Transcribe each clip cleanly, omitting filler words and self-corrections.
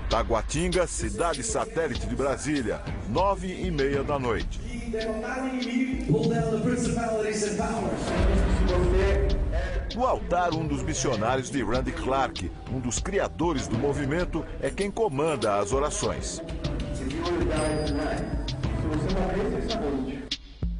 Taguatinga, cidade satélite de Brasília, 9h30 da noite. No altar, um dos missionários de Randy Clark, um dos criadores do movimento, é quem comanda as orações.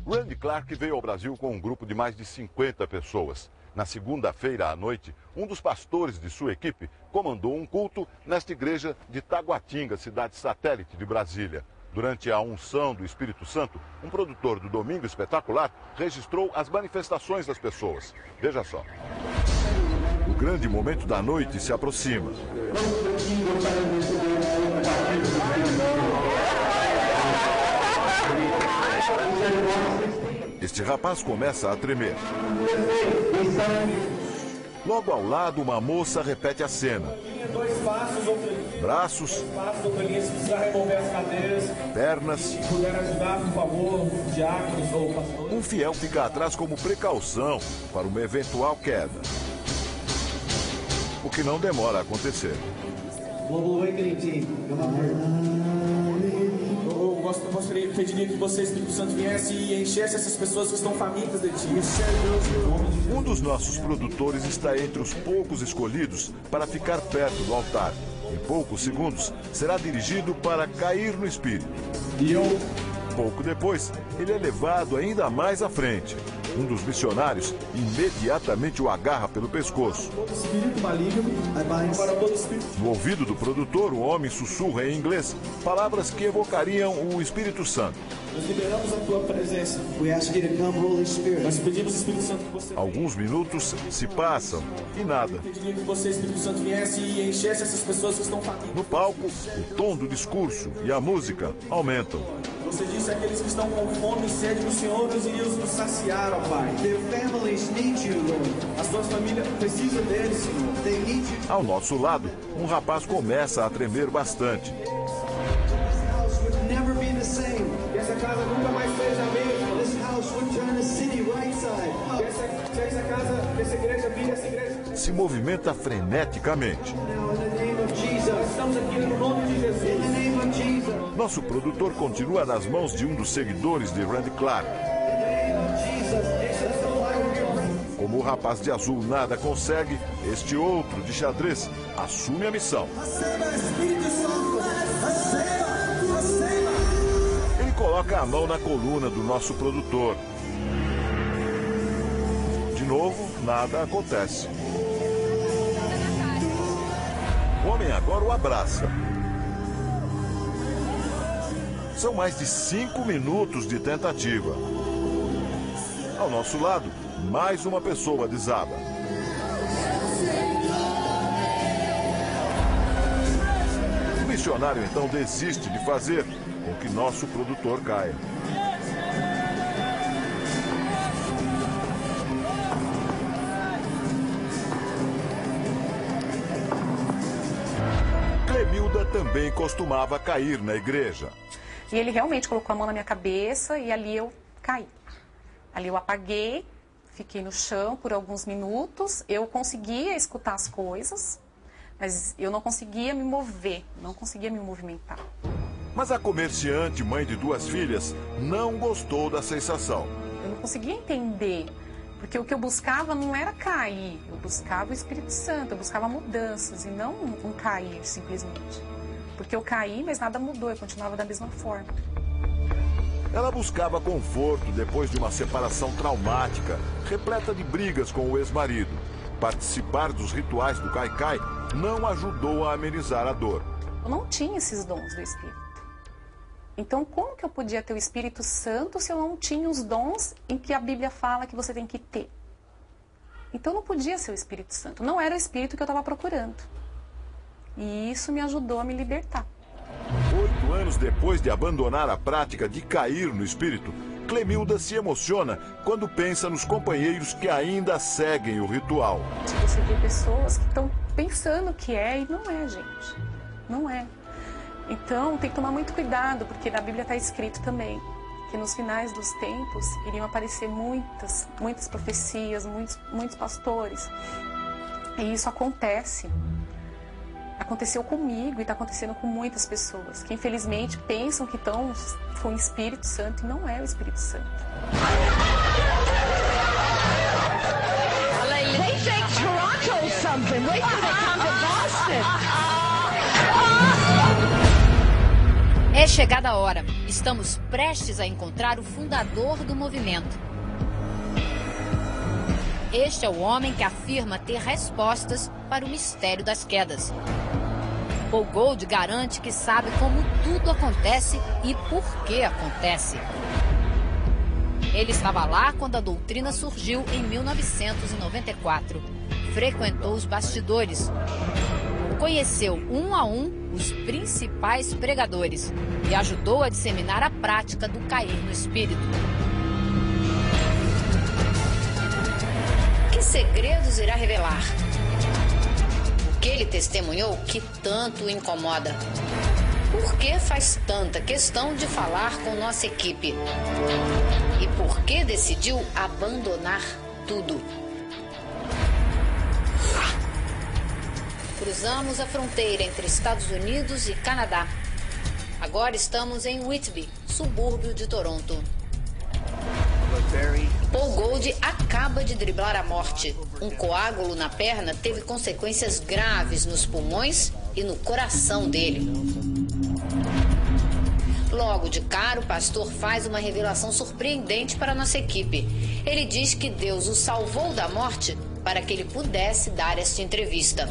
Randy Clark veio ao Brasil com um grupo de mais de 50 pessoas. Na segunda-feira à noite, um dos pastores de sua equipe comandou um culto nesta igreja de Taguatinga, cidade satélite de Brasília. Durante a unção do Espírito Santo, um produtor do Domingo Espetacular registrou as manifestações das pessoas. Veja só. O grande momento da noite se aproxima. Este rapaz começa a tremer. Logo ao lado, uma moça repete a cena. Braços, pernas. Um fiel fica atrás como precaução para uma eventual queda. O que não demora a acontecer. Pediria que você, Espírito Santo, viesse e enchesse essas pessoas que estão famintas de ti. Um dos nossos produtores está entre os poucos escolhidos para ficar perto do altar. Em poucos segundos, será dirigido para cair no Espírito. Pouco depois, ele é levado ainda mais à frente. Um dos missionários imediatamente o agarra pelo pescoço. No ouvido do produtor, o homem sussurra em inglês palavras que evocariam o Espírito Santo. Nós liberamos a tua presença. Nós pedimos, Espírito Santo, que você... Alguns minutos se passam e nada. Eu pediria que você, Espírito Santo, viesse e enchesse essas pessoas que estão famintas. No palco, o tom do discurso e a música aumentam. Você disse àqueles que estão com fome e sede do Senhor, nós iríamos nos saciar, ó Pai. As suas famílias precisam deles, Senhor. Ao nosso lado, um rapaz começa a tremer bastante. Que essa casa nunca mais seja a mesma. Que essa igreja vire essa igreja. Se movimenta freneticamente. Nós estamos aqui no nome de Jesus. Nosso produtor continua nas mãos de um dos seguidores de Randy Clark. Como o rapaz de azul nada consegue, este outro de xadrez assume a missão. Ele coloca a mão na coluna do nosso produtor. De novo, nada acontece. O homem agora o abraça. São mais de 5 minutos de tentativa. Ao nosso lado, mais uma pessoa desaba. O missionário então desiste de fazer com que nosso produtor caia. Clemilda também costumava cair na igreja. E ele realmente colocou a mão na minha cabeça e ali eu caí. Ali eu apaguei, fiquei no chão por alguns minutos. Eu conseguia escutar as coisas, mas eu não conseguia me mover, não conseguia me movimentar. Mas a comerciante, mãe de 2 filhas, não gostou da sensação. Eu não conseguia entender, porque o que eu buscava não era cair, eu buscava o Espírito Santo, eu buscava mudanças e não um cair simplesmente. Porque eu caí, mas nada mudou, eu continuava da mesma forma. Ela buscava conforto depois de uma separação traumática, repleta de brigas com o ex-marido. Participar dos rituais do Kaikai não ajudou a amenizar a dor. Eu não tinha esses dons do Espírito. Então, como que eu podia ter o Espírito Santo se eu não tinha os dons em que a Bíblia fala que você tem que ter? Então, não podia ser o Espírito Santo. Não era o Espírito que eu estava procurando. E isso me ajudou a me libertar. 8 anos depois de abandonar a prática de cair no Espírito, Clemilda se emociona quando pensa nos companheiros que ainda seguem o ritual. Você vê pessoas que estão pensando que é e não é, gente. Não é. Então, tem que tomar muito cuidado, porque na Bíblia está escrito também que nos finais dos tempos iriam aparecer muitas profecias, muitos pastores. E isso acontece Aconteceu comigo e está acontecendo com muitas pessoas que infelizmente pensam que estão com o Espírito Santo e não é o Espírito Santo. They think Toronto's something. Wait till they come to Boston. É chegada a hora. Estamos prestes a encontrar o fundador do movimento. Este é o homem que afirma ter respostas para o mistério das quedas. Paul Gold garante que sabe como tudo acontece e por que acontece. Ele estava lá quando a doutrina surgiu em 1994. Frequentou os bastidores. Conheceu um a um os principais pregadores e ajudou a disseminar a prática do cair no espírito. Que segredos irá revelar? O que ele testemunhou que tanto o incomoda? Por que faz tanta questão de falar com nossa equipe? E por que decidiu abandonar tudo? Cruzamos a fronteira entre Estados Unidos e Canadá. Agora estamos em Whitby, subúrbio de Toronto. Paul Gold acaba de driblar a morte. Um coágulo na perna teve consequências graves nos pulmões e no coração dele. Logo de cara, o pastor faz uma revelação surpreendente para a nossa equipe. Ele diz que Deus o salvou da morte para que ele pudesse dar esta entrevista.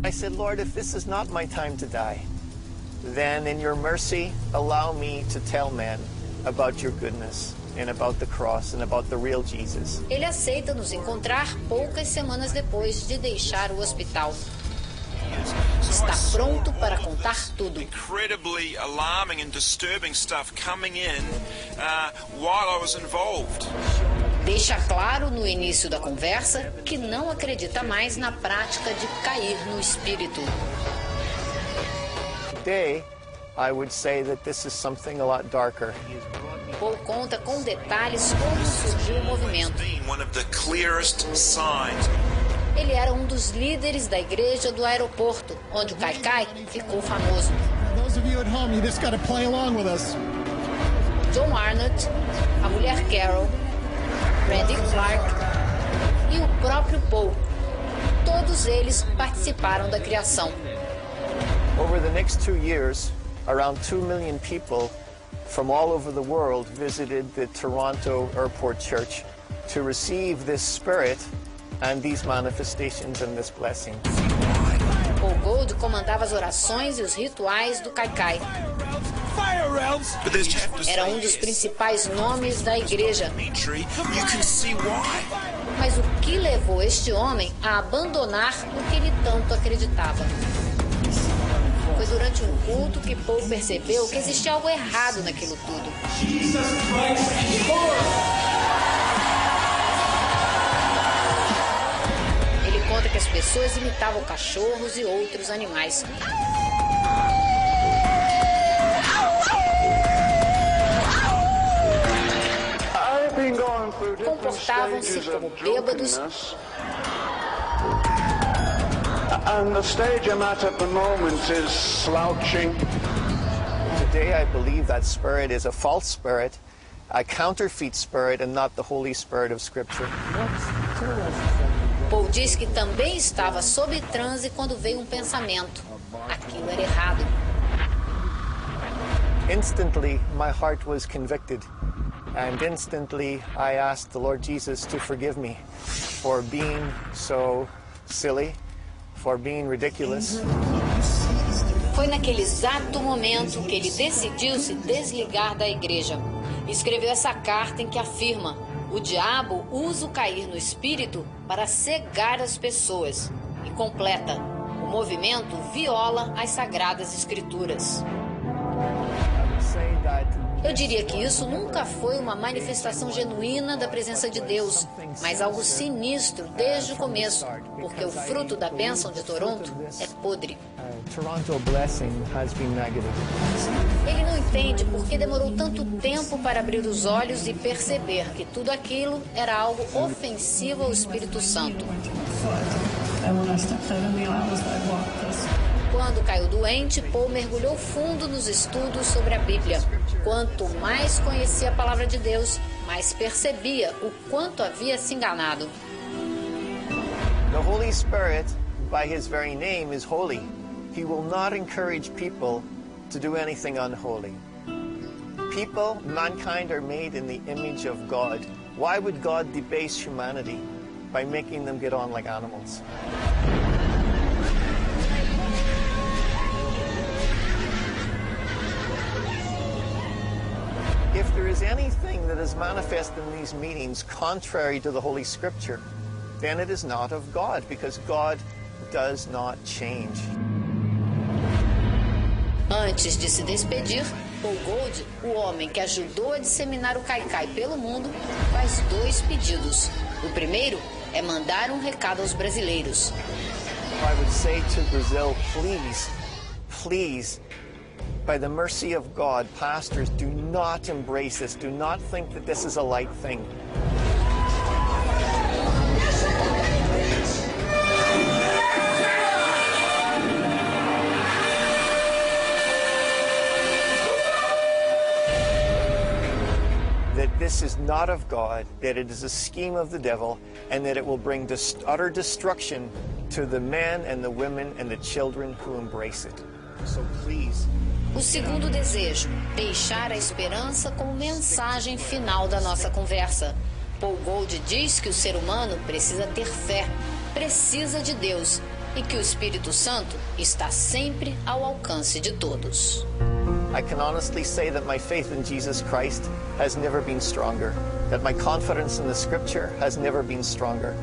I said, Lord, if this is not my time to die, then in your mercy, allow me to tell men about your goodness and about the cross and about the real Jesus. Ele aceita nos encontrar poucas semanas depois de deixar o hospital. Está pronto para contar tudo. Incredibly alarming and disturbing stuff coming in while I was involved. Deixa claro no início da conversa que não acredita mais na prática de cair no espírito. Today, I would say that this is something a lot darker. Paul conta com detalhes como surgiu o movimento. One of the clearest signs. Ele era um dos líderes da igreja do aeroporto, onde o Kaikai ficou famoso. John Arnott, a mulher Carol, Randy Clark e o próprio Paul. Todos eles participaram da criação. Over the next 2 years, around 2 million people from all over the world visited the Toronto Airport Church to receive this spirit and these manifestations and this blessing. Paul Gold comandava as orações e os rituais do Kaikai. Era um dos principais nomes da igreja. Mas o que levou este homem a abandonar o que ele tanto acreditava? Foi durante um culto que Paul percebeu que existia algo errado naquilo tudo. Ele conta que as pessoas imitavam cachorros e outros animais. Comportavam-se como bêbados. And the stage I'm at the moment is slouching. Today I believe that spirit is a false spirit, a counterfeit spirit, and not the Holy Spirit of Scripture. Paul diz que também estava sob transe quando veio um pensamento. Aquilo era errado. Instantly, my heart was convicted. And instantly, I asked the Lord Jesus to forgive me for being so silly, for being ridiculous. Foi naquele exato momento que ele decidiu se desligar da igreja. Escreveu essa carta em que afirma: o diabo usa o cair no espírito para cegar as pessoas. E completa: o movimento viola as sagradas escrituras. Eu diria que isso nunca foi uma manifestação genuína da presença de Deus, mas algo sinistro desde o começo, porque o fruto da bênção de Toronto é podre. Ele não entende por que demorou tanto tempo para abrir os olhos e perceber que tudo aquilo era algo ofensivo ao Espírito Santo. And when I stepped out on the aisle, I was like, walk this. Quando caiu doente, Paul mergulhou fundo nos estudos sobre a Bíblia. Quanto mais conhecia a palavra de Deus, mais percebia o quanto havia se enganado. The Holy Spirit, by his very name, is holy. He will not encourage people to do anything unholy. People, mankind, are made in the image of God. Why would God debase humanity by making them get on like animals? If there is anything that is manifest in these meetings contrary to the Holy Scripture, then it is not of God, because God does not change. Antes de se despedir, Paul Gold, o homem que ajudou a disseminar o Kaikai pelo mundo, faz 2 pedidos. O primeiro é mandar um recado aos brasileiros. I would say to Brazil, please, please, by the mercy of God, pastors, do not embrace this. Do not think that this is a light thing. That this is not of God, that it is a scheme of the devil, and that it will bring utter destruction to the men and the women and the children who embrace it. So please. O segundo desejo, deixar a esperança como mensagem final da nossa conversa. Paul Gold diz que o ser humano precisa ter fé, precisa de Deus e que o Espírito Santo está sempre ao alcance de todos. I can honestly say that my faith in Jesus Christ has never been stronger, that my confidence in the Scripture has never been stronger.